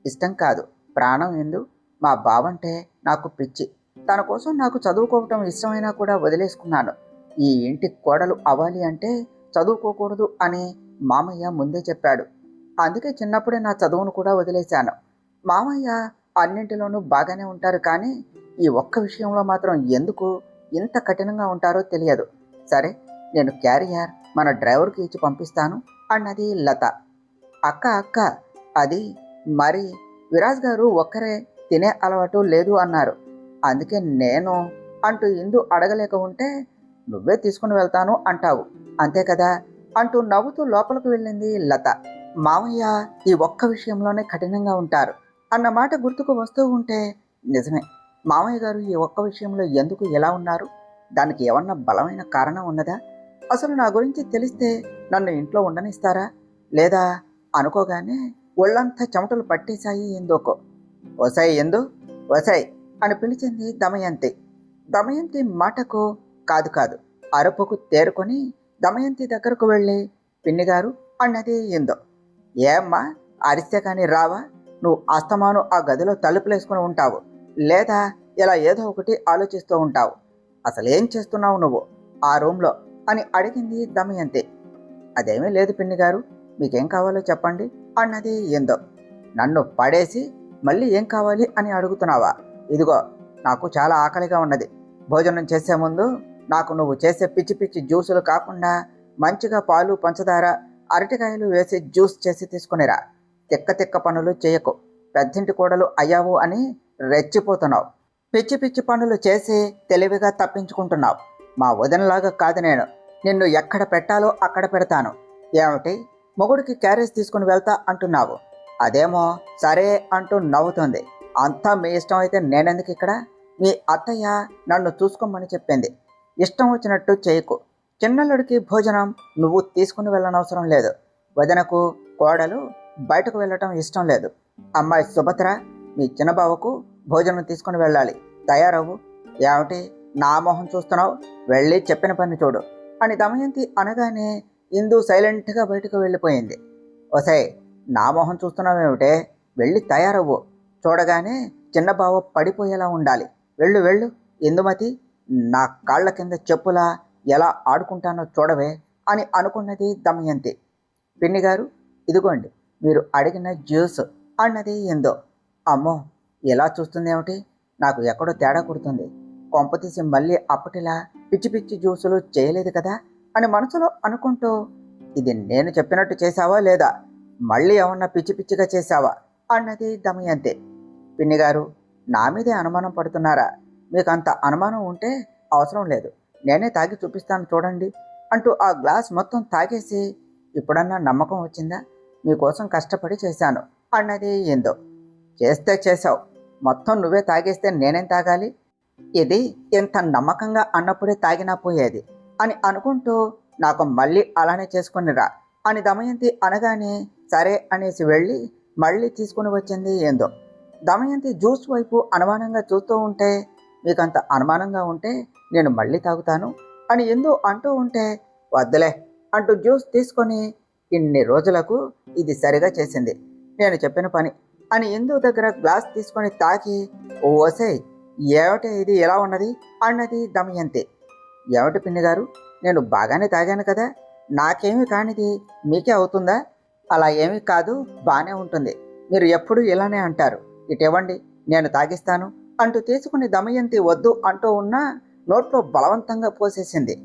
A: ఇష్టం కాదు, ప్రాణం ఇందు. మా బావంటే నాకు పిచ్చి. తన కోసం నాకు చదువుకోవటం ఇష్టమైనా కూడా వదిలేసుకున్నాను. ఈ ఇంటి కోడలు అవ్వాలి అంటే చదువుకోకూడదు అని మామయ్య ముందే చెప్పాడు. అందుకే చిన్నప్పుడే నా చదువును కూడా వదిలేశాను. మామయ్య అన్నింటిలోనూ బాగానే ఉంటారు, కానీ ఈ ఒక్క విషయంలో మాత్రం ఎందుకు ఇంత కఠినంగా ఉంటారో తెలియదు. సరే, నేను క్యారియర్ మన డ్రైవర్కి ఇచ్చి పంపిస్తాను అన్నది లత. అక్క అక్క, అది మరి విరాజ్ గారు ఒక్కరే తినే అలవాటు లేదు అన్నారు, అందుకే నేను అంటూ ఇందు అడగలేక ఉంటే, నువ్వే తీసుకుని వెళ్తాను అంటావు అంతే కదా అంటూ నవ్వుతూ లోపలికి వెళ్ళింది లత. మామయ్య ఈ ఒక్క విషయంలోనే కఠినంగా ఉంటారు అన్న మాట గుర్తుకు వస్తూ ఉంటే, నిజమే, మామయ్య గారు ఈ ఒక్క విషయంలో ఎందుకు ఎలా ఉన్నారు, దానికి ఏమన్నా బలమైన కారణం ఉన్నదా? అసలు నా గురించి తెలిస్తే నన్ను ఇంట్లో ఉండనిస్తారా లేదా అనుకోగానే ఒళ్ళంతా చెమటలు పట్టేశాయి ఎందుకో. "ఒసై ఎందు, ఒసై" అని పిలిచింది దమయంతి. దమయంతి మాటకు కాదు కాదు అరుపుకు తేరుకొని దమయంతి దగ్గరకు వెళ్ళి, పిన్నిగారు అన్నది ఎందు. ఏమ్మా, అరిస్తే కానీ రావా? నువ్వు అస్తమాను ఆ గదిలో తలుపులేసుకుని ఉంటావు, లేదా ఇలా ఏదో ఒకటి ఆలోచిస్తూ ఉంటావు. అసలేం చేస్తున్నావు నువ్వు ఆ రూమ్లో అని అడిగింది దమయంతి. అదేమీ లేదు పిన్నిగారు, మీకేం కావాలో చెప్పండి అన్నది ఎందో. నన్ను పడేసి మళ్ళీ ఏం కావాలి అని అడుగుతున్నావా? ఇదిగో, నాకు చాలా ఆకలిగా ఉన్నది. భోజనం చేసే ముందు నాకు నువ్వు చేసే పిచ్చి పిచ్చి జ్యూసులు కాకుండా మంచిగా పాలు, పంచదార, అరటికాయలు వేసి జ్యూస్ చేసి తీసుకునిరా. తిక్క తిక్క పనులు చేయకు, పెద్దింటి కోడలు అయ్యావు అని రెచ్చిపోతున్నావు. పిచ్చి పిచ్చి పనులు చేసి తెలివిగా తప్పించుకుంటున్నావు. మా వదినలాగా కాదు నేను, నిన్ను ఎక్కడ పెట్టాలో అక్కడ పెడతాను. ఏమిటి, మొగుడికి క్యారేజ్ తీసుకుని వెళ్తా అంటున్నావు, అదేమో సరే అంటూ నవ్వుతుంది. అంతా మీ ఇష్టం అయితే నేనెందుకు ఇక్కడ? మీ అత్తయ్య నన్ను చూసుకోమని చెప్పింది. ఇష్టం వచ్చినట్టు చేయకు. చిన్నల్లుడికి భోజనం నువ్వు తీసుకుని వెళ్ళనవసరం లేదు. వదినకు కోడలు బయటకు వెళ్ళటం ఇష్టం లేదు. అమ్మాయి సుభద్ర, మీ చిన్నబావకు భోజనం తీసుకుని వెళ్ళాలి, తయారవ్వు. ఏమిటి, నా మొహం చూస్తున్నావు, వెళ్ళి చెప్పిన పని చూడు అని దమయంతి అనగానే ఇందు సైలెంట్గా బయటకు వెళ్ళిపోయింది. ఒసై, నా మొహం చూస్తున్నావేమిటే, వెళ్ళి తయారవ్వు. చూడగానే చిన్నబావ పడిపోయేలా ఉండాలి, వెళ్ళు వెళ్ళు. ఇందుమతి, నా కాళ్ల కింద చెప్పులా ఎలా ఆడుకుంటానో చూడవే అని అనుకున్నది దమయంతి. పిన్నిగారు, ఇదిగోండి మీరు అడిగిన జ్యూస్ అన్నది ఇందో. అమ్మో, ఎలా చూస్తుందేమిటి, నాకు ఎక్కడో తేడా కొడుతుంది. కొంపతీసి మళ్ళీ అప్పటిలా పిచ్చి పిచ్చి జ్యూసులు చేయలేదు కదా అని మనసులో అనుకుంటూ, ఇది నేను చెప్పినట్టు చేశావా లేదా, మళ్ళీ ఏమన్నా పిచ్చి పిచ్చిగా చేశావా అన్నది దమయంతి. పిన్ని గారు, నా మీదే అనుమానం పడుతున్నారా? మీకు అంత అనుమానం ఉంటే అవసరం లేదు, నేనే తాగి చూపిస్తాను చూడండి అంటూ ఆ గ్లాస్ మొత్తం తాగేసి, ఇప్పుడన్నా నమ్మకం వచ్చిందా? మీకోసం కష్టపడి చేశాను అన్నది ఇందు. చేస్తే చేశావు, మొత్తం నువ్వే తాగేస్తే నేనేం తాగాలి? ఇది ఇంత నమ్మకంగా అన్నప్పుడే తాగినా పోయేది అని అనుకుంటూ, నాకు మళ్ళీ అలానే చేసుకునిరా అని దమయంతి అనగానే సరే అనేసి వెళ్ళి మళ్ళీ తీసుకుని వచ్చింది ఏందో. దమయంతి జ్యూస్ వైపు అనుమానంగా చూస్తూ ఉంటే, మీకంత అనుమానంగా ఉంటే నేను మళ్ళీ తాగుతాను అని ఎందు అంటూ ఉంటే, వద్దులే అంటూ జ్యూస్ తీసుకొని, ఇన్ని రోజులకు ఇది సరిగా చేసింది, నేను చెప్పిన పని అని ఎందు దగ్గర గ్లాస్ తీసుకొని తాకి, ఓసే ఏమిటి ఇది ఎలా ఉన్నది అన్నది దమయంతి. ఏమిటి పిన్ని గారు, నేను బాగానే తాగాను కదా, నాకేమీ కానిది మీకే అవుతుందా? అలా ఏమీ కాదు, బాగానే ఉంటుంది, మీరు ఎప్పుడూ ఇలానే అంటారు, ఇటివ్వండి నేను తాగిస్తాను అంటూ తీసుకుని దమయంతి వద్దు అంటూ ఉన్నా నోట్లో బలవంతంగా పోసేసింది.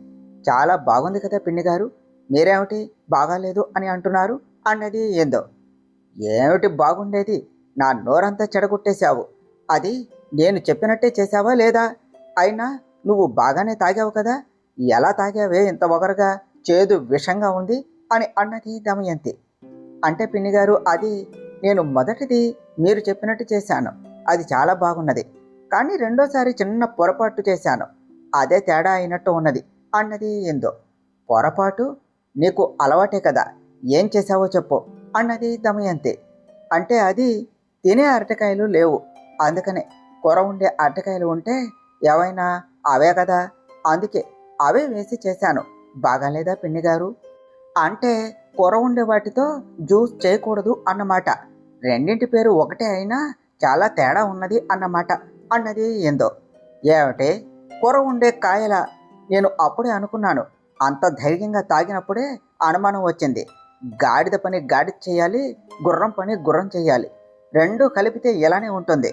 A: చాలా బాగుంది కదా పిన్ని గారు, మీరేమిటి బాగాలేదు అని అంటున్నారు అన్నది ఏందో. ఏమిటి బాగుండేది, నా నోరంతా చెడగొట్టేశావు, అది నేను చెప్పినట్టే చేశావా లేదా? అయినా నువ్వు బాగానే తాగావు కదా, ఎలా తాగావే ఇంత ఒగరుగా, చేదు విషంగా ఉంది అని అన్నది దమయంతి. అంటే పిన్ని గారు, అది నేను మొదటిది మీరు చెప్పినట్టు చేశాను, అది చాలా బాగున్నది, కానీ రెండోసారి చిన్న పొరపాటు చేశాను, అదే తేడా అయినట్టు ఉన్నది అన్నది ఏందో. పొరపాటు? నీకు అలవాటే కదా, ఏం చేశావో చెప్పు అన్నది దమయంతి. అంటే అది తినే అరటికాయలు లేవు, అందుకనే కూర ఉండే అరటికాయలు ఉంటే ఏవైనా అవే కదా, అందుకే అవే వేసి చేశాను, బాగాలేదా పిన్ని గారు? అంటే కూర ఉండే వాటితో జ్యూస్ చేయకూడదు అన్నమాట, రెండింటి పేరు ఒకటే అయినా చాలా తేడా ఉన్నది అన్నమాట అన్నది ఏందో. ఏమిటే కూర ఉండే కాయల, నేను అప్పుడే అనుకున్నాను, అంత ధైర్యంగా తాగినప్పుడే అనుమానం వచ్చింది, గాడిద పని గాడిద చేయాలి, గుర్రం పని గుర్రం చేయాలి, రెండూ కలిపితే ఇలానే ఉంటుంది,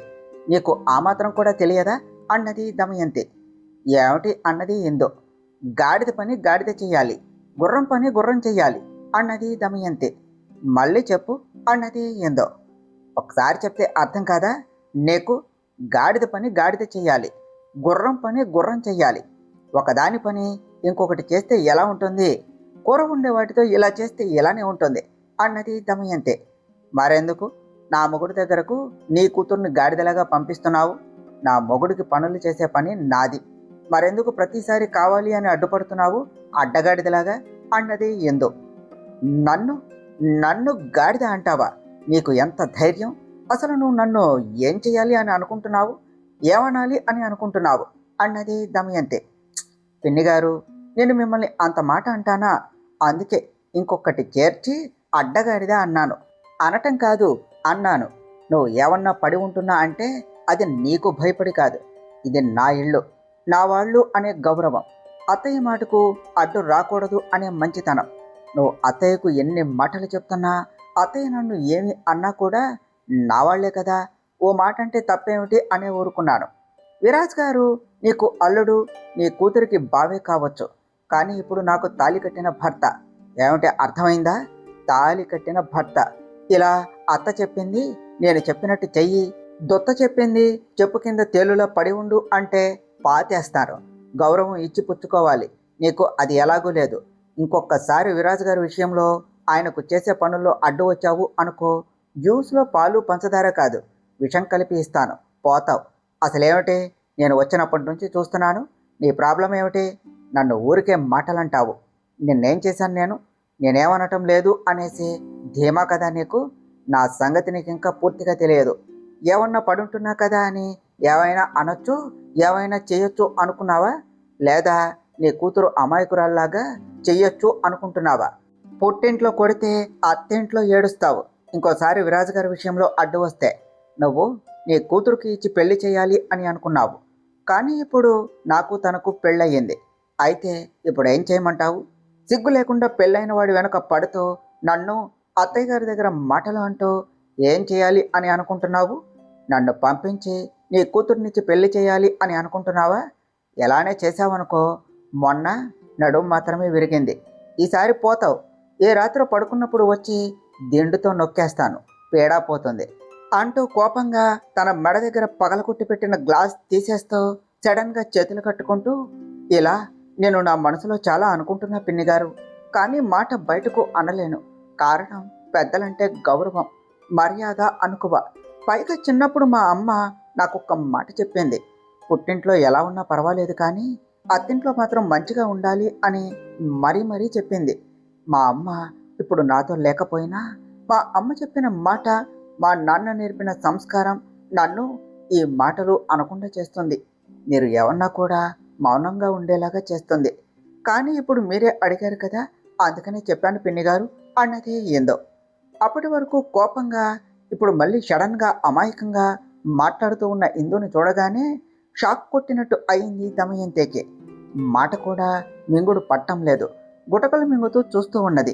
A: నీకు ఆ మాత్రం కూడా తెలియదా అన్నది దమయంతి. ఏమిటి అన్నది ఏందో. గాడిద పని గాడిద చెయ్యాలి, గుర్రం పని గుర్రం చెయ్యాలి అన్నది దమయంతి. మళ్ళీ చెప్పు అన్నది ఏందో. ఒకసారి చెప్తే అర్థం కాదా నీకు? గాడిద పని గాడిద చెయ్యాలి, గుర్రం పని గుర్రం చెయ్యాలి, ఒకదాని పని ఇంకొకటి చేస్తే ఎలా ఉంటుంది, కూర ఉండే వాటితో ఇలా చేస్తే ఇలానే ఉంటుంది అన్నది దమయంతి. మరెందుకు నా మొగుడి దగ్గరకు నీ కూతుర్ని గాడిదలాగా పంపిస్తున్నావు? నా మొగుడికి పనులు చేసే పని నాది, మరెందుకు ప్రతిసారి కావాలి అని అడ్డుపడుతున్నావు అడ్డగాడిదలాగా అన్నది ఎందు. నన్ను నన్ను గాడిద అంటావా? నీకు ఎంత ధైర్యం? అసలు నువ్వు నన్ను ఏం చేయాలి అని అనుకుంటున్నావు, ఏమనాలి అని అనుకుంటున్నావు అన్నది దమయంతి. పిన్ని గారు, నేను మిమ్మల్ని అంత మాట అంటానా? అందుకే ఇంకొకటి చేర్చి అడ్డగాడిద అన్నాను. అనటం కాదు, అన్నాను. నువ్వు ఏమన్నా పడి ఉంటున్నా అంటే అది నీకు భయపడి కాదు, ఇది నా ఇల్లు, నా వాళ్ళు అనే గౌరవం, అత్తయ్య మాటకు అడ్డు రాకూడదు అనే మంచితనం. నువ్వు అత్తయ్యకు ఎన్ని మాటలు చెప్తున్నా, అత్తయ్య నన్ను ఏమి అన్నా కూడా నా వాళ్లే కదా, ఓ మాట అంటే తప్పేమిటి అనే ఊరుకున్నాను. విరాజ్ గారు నీకు అల్లుడు, నీ కూతురికి బావే కావచ్చు, కానీ ఇప్పుడు నాకు తాళి కట్టిన భర్త. ఏమిటి అర్థమైందా? తాళి కట్టిన భర్త. ఇలా అత్త చెప్పింది నేను చెప్పినట్టు చెయ్యి, దొత్త చెప్పింది చెప్పు కింద తేలులా పడి ఉండు అంటే పాతేస్తారు. గౌరవం ఇచ్చి పుచ్చుకోవాలి, నీకు అది ఎలాగూ లేదు. ఇంకొకసారి విరాజ్ గారి విషయంలో ఆయనకు చేసే పనుల్లో అడ్డు వచ్చావు అనుకో, జ్యూస్లో పాలు పంచదార కాదు విషం కలిపి ఇస్తాను, పోతావు. అసలేమిటి, నేను వచ్చినప్పటి నుంచి చూస్తున్నాను, నీ ప్రాబ్లం ఏమిటి? నన్ను ఊరికే మాటలంటావు, నిన్నేం చేశాను నేనేమనటం లేదు అనేసి ధీమా కదా నీకు? నా సంగతి నీకు ఇంకా పూర్తిగా తెలియదు. ఏమన్నా పడుంటున్నా కదా అని ఏవైనా అనొచ్చు, ఏవైనా చేయొచ్చు అనుకున్నావా? లేదా నీ కూతురు అమాయకురాల్లాగా చెయ్యొచ్చు అనుకుంటున్నావా? పుట్టింట్లో కొడితే అత్తింట్లో ఏడుస్తావు. ఇంకోసారి విరాజ్ గారి విషయంలో అడ్డు వస్తే నువ్వు నీ కూతురుకి ఇచ్చి పెళ్లి చేయాలి అని అనుకున్నావు, కానీ ఇప్పుడు నాకు తనకు పెళ్ళయ్యింది. అయితే ఇప్పుడు ఏం చేయమంటావు? సిగ్గు లేకుండా పెళ్ళైన వాడి వెనక పడుతూ నన్ను అత్తయ్య గారి దగ్గర మాటలు అంటూ ఏం చేయాలి అని అనుకుంటున్నావు? నన్ను పంపించి నీ కూతుర్నిచ్చి పెళ్లి చేయాలి అని అనుకుంటున్నావా? ఎలానే చేసావనుకో, మొన్న నడుము మాత్రమే విరిగింది. ఈసారి పోతావు. ఏ రాత్రి పడుకున్నప్పుడు వచ్చి దిండుతో నొక్కేస్తాను, పీడా పోతుంది అంటూ కోపంగా తన మెడ దగ్గర పగలకొట్టి పెట్టిన గ్లాస్ తీసేస్తూ సడన్గా చేతులు కట్టుకుంటూ, ఇలా నేను నా మనసులో చాలా అనుకుంటున్నా పిన్ని గారు, కానీ మాట బయటకు అనలేను. కారణం పెద్దలంటే గౌరవం, మర్యాద, అనుకువ. పైగా చిన్నప్పుడు మా అమ్మ నాకొక్క మాట చెప్పింది, పుట్టింట్లో ఎలా ఉన్నా పర్వాలేదు కానీ అత్తింట్లో మాత్రం మంచిగా ఉండాలి అని మరీ మరీ చెప్పింది. మా అమ్మ ఇప్పుడు నాతో లేకపోయినా మా అమ్మ చెప్పిన మాట, మా నాన్న నేర్పిన సంస్కారం నన్ను ఈ మాటలు అనకుండా చేస్తుంది. మీరు ఏమన్నా కూడా మౌనంగా ఉండేలాగా చేస్తుంది. కానీ ఇప్పుడు మీరే అడిగారు కదా, అందుకనే చెప్పాను పిన్ని గారు అన్నది ఏందో. అప్పటి వరకు కోపంగా ఇప్పుడు మళ్ళీ సడన్గా అమాయకంగా మాట్లాడుతూ ఉన్న ఇందుని చూడగానే షాక్ కొట్టినట్టు అయింది దమయంతికి. మాట కూడా మింగుడు పట్టం లేదు. గుటకలు మింగుతూ చూస్తూ ఉన్నది.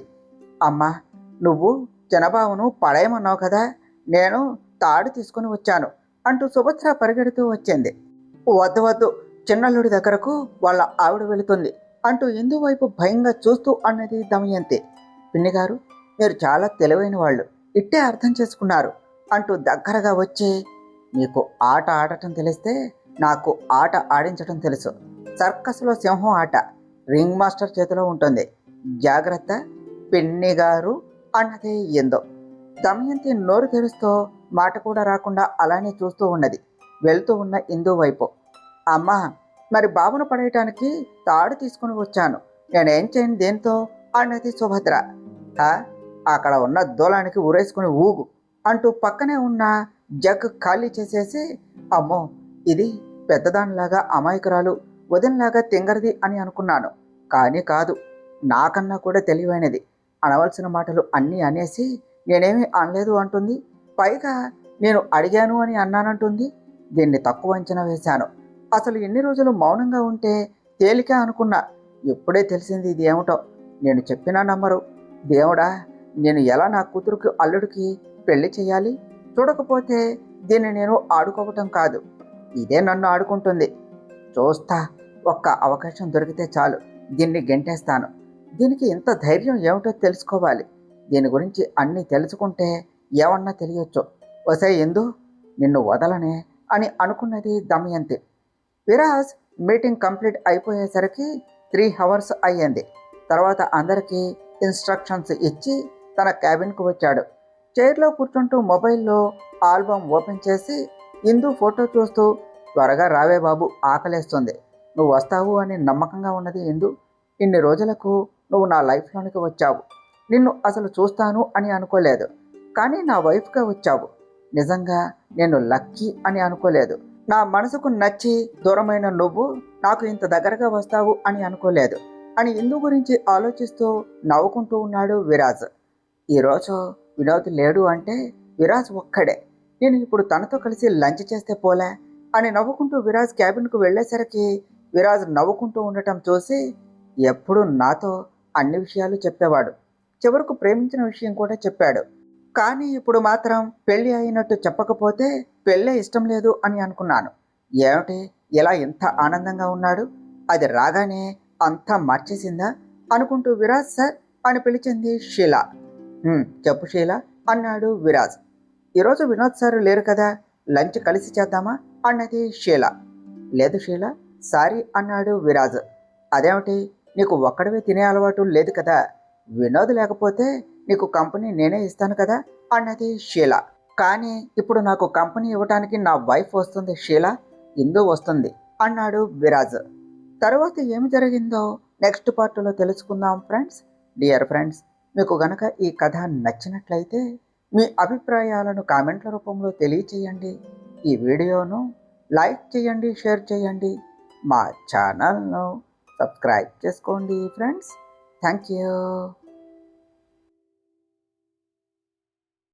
A: అమ్మా, నువ్వు జనబాబును పడేయమన్నావు కదా, నేను తాడు తీసుకుని వచ్చాను అంటూ సుభద్ర పరిగెడుతూ వచ్చింది. వద్దు వద్దు, చిన్నల్లుడి దగ్గరకు వాళ్ళ ఆవిడ వెళుతుంది అంటూ ఇందు వైపు భయంగా చూస్తూ అన్నది దమయంతి. పిన్ని గారు, మీరు చాలా తెలివైన వాళ్ళు, ఇట్టే అర్థం చేసుకున్నారు అంటూ దగ్గరగా వచ్చి, నీకు ఆట ఆడటం తెలిస్తే నాకు ఆట ఆడించటం తెలుసు. సర్కస్లో సింహం ఆట రింగ్ మాస్టర్ చేతిలో ఉంటుంది, జాగ్రత్త పిన్ని గారు అన్నదే ఏందో. దమయంతి నోరు తెరుస్తూ మాట కూడా రాకుండా అలానే చూస్తూ ఉన్నది వెళ్తూ ఉన్న ఇందు వైపు. అమ్మా, మరి బాబును పడేయటానికి తాడు తీసుకుని వచ్చాను, నేనేం చేయను దేంతో అన్నది సుభద్ర. అక్కడ ఉన్న దూలానికి ఊరేసుకుని ఊగు అంటూ పక్కనే ఉన్న జగ్ ఖాళీ చేసేసి, అమ్మో ఇది పెద్దదానిలాగా అమాయకురాలు, వదినలాగా తింగరది అని అనుకున్నాను. కానీ కాదు, నాకన్నా కూడా తెలివైనది. అనవలసిన మాటలు అన్నీ అనేసి నేనేమీ అనలేదు అంటుంది. పైగా నేను అడిగాను అని అన్నానంటుంది. దీన్ని తక్కువ అంచనా వేశాను. అసలు ఎన్ని రోజులు మౌనంగా ఉంటే తేలిక అనుకున్నా. ఎప్పుడే తెలిసింది ఇది ఏమిటో. నేను చెప్పినా నమ్మరు. దేవుడా, నేను ఎలా నా కూతురుకి అల్లుడికి పెళ్లి చేయాలి? చూడకపోతే దీన్ని నేను ఆడుకోవటం కాదు, ఇదే నన్ను ఆడుకుంటుంది. చూస్తా, ఒక్క అవకాశం దొరికితే చాలు దీన్ని గెంటేస్తాను. దీనికి ఇంత ధైర్యం ఏమిటో తెలుసుకోవాలి. దీని గురించి అన్నీ తెలుసుకుంటే ఏమన్నా తెలియచ్చు. వసే ఎందు నిన్ను వదలనే అని అనుకున్నది దమయంతి. విరాజ్ మీటింగ్ కంప్లీట్ అయిపోయేసరికి 3 hours అయ్యింది. తర్వాత అందరికీ ఇన్స్ట్రక్షన్స్ ఇచ్చి తన క్యాబిన్కు వచ్చాడు. చైర్లో కూర్చుంటూ మొబైల్లో ఆల్బమ్ ఓపెన్ చేసి ఇందు ఫోటో చూస్తూ, త్వరగా రావే బాబు, ఆకలేస్తుంది. నువ్వు వస్తావు అని నమ్మకంగా ఉన్నది ఇందు. ఇన్ని రోజులకు నువ్వు నా లైఫ్లోనికి వచ్చావు. నిన్ను అసలు చూస్తాను అని అనుకోలేదు, కానీ నా వైఫ్గా వచ్చావు. నిజంగా నేను లక్కీ అని అనుకోలేదు. నా మనసుకు నచ్చి దూరమైన నువ్వు నాకు ఇంత దగ్గరగా వస్తావు అని అనుకోలేదు అని ఇందు గురించి ఆలోచిస్తూ నవ్వుకుంటూ ఉన్నాడు విరాజ్. ఈరోజు వినోద్ లేడు అంటే విరాజ్ ఒక్కడే. నేను ఇప్పుడు తనతో కలిసి లంచ్ చేస్తే పోలే అని నవ్వుకుంటూ విరాజ్ క్యాబిన్కు వెళ్ళేసరికి విరాజ్ నవ్వుకుంటూ ఉండటం చూసి, ఎప్పుడు నాతో అన్ని విషయాలు చెప్పేవాడు, చివరకు ప్రేమించిన విషయం కూడా చెప్పాడు. కానీ ఇప్పుడు మాత్రం పెళ్ళి అయినట్టు చెప్పకపోతే పెళ్ళే ఇష్టం లేదు అని అనుకున్నాను. ఏమిటి ఇలా ఇంత ఆనందంగా ఉన్నాడు? అది రాగానే అంతా మార్చేసిందా అనుకుంటూ విరాజ్ సార్ అని పిలిచింది షీల. చెప్పు షీల అన్నాడు విరాజ్. ఈరోజు వినోద్ సార్ లేరు కదా, లంచ్ కలిసి చేద్దామా అన్నది షీల. లేదు షీల, సారీ అన్నాడు విరాజ్. అదేమిటి, నీకు ఒక్కడవే తినే అలవాటు లేదు కదా, వినోద్ లేకపోతే నీకు కంపెనీ నేనే ఇస్తాను కదా అన్నది షీల. కానీ ఇప్పుడు నాకు కంపెనీ ఇవ్వటానికి నా వైఫ్ వస్తుంది షీల, ఇందు వస్తుంది అన్నాడు విరాజ్. తర్వాత ఏమి జరిగిందో నెక్స్ట్ పార్ట్లో తెలుసుకుందాం ఫ్రెండ్స్. డియర్ ఫ్రెండ్స్, మీకు గనక ఈ కథ నచ్చినట్లయితే మీ అభిప్రాయాలను కామెంట్ల రూపంలో తెలియచేయండి. ఈ వీడియోను లైక్ చేయండి, షేర్ చేయండి, మా ఛానల్ను సబ్స్క్రైబ్ చేసుకోండి ఫ్రెండ్స్. Thank you.